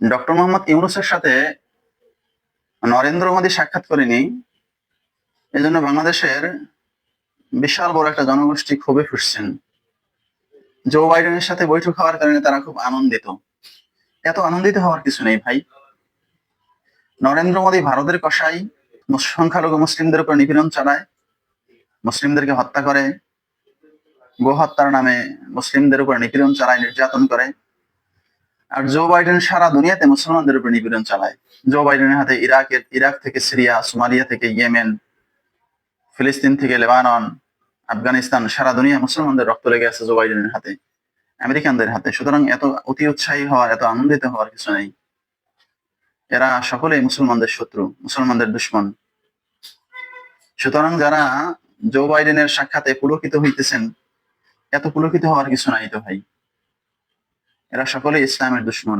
Doctor Mohammad ইউনূসের সাথে নরেন্দ্র মোদী সাক্ষাৎ করেনি, এজন্য বাংলাদেশের বিশাল বড় একটা জনগোষ্ঠী ক্ষোভে ফুঁসছেন। জো বাইডেনের সাথে বৈঠক হওয়ার কারণে তারা খুব আনন্দিত। এত আনন্দিত হওয়ার কিছু নেই ভাই। নরেন্দ্র মোদী ভারতের কসাই, সংখ্যালঘু মুসলিমদের উপর নিপীড়ন চালায়, মুসলিমদেরকে হত্যা করে, গো হত্যার নামে মুসলিমদের উপর নিপীড়ন চালায়, নির্যাতন করে। আর জো বাইডেন সারা দুনিয়াতে মুসলমানদের উপর নিপীড়ন চালায়। জো বাইডেনের হাতে ইরাক থেকে সিরিয়া, সোমালিয়া থেকে ইয়েমেন, ফিলিস্তিন থেকে লেবানন, আফগানিস্তান, সারা দুনিয়া মুসলমানদের রক্ত লেগে আছে জো বাইডেনের হাতে, আমেরিকানদের হাতে। সুতরাং এত অতি উৎসাহী হওয়ার, এত আনন্দিত হওয়ার কিছু নেই। এরা সকলেই মুসলমানদের শত্রু, মুসলমানদের দুশ্মন। সুতরাং যারা জো বাইডেনের সাক্ষাতে পুলকিত হইতেছেন, এত পুলকিত হওয়ার কিছু নাই তো ভাই। এরা সকলেই ইসলামের দুশ্মন।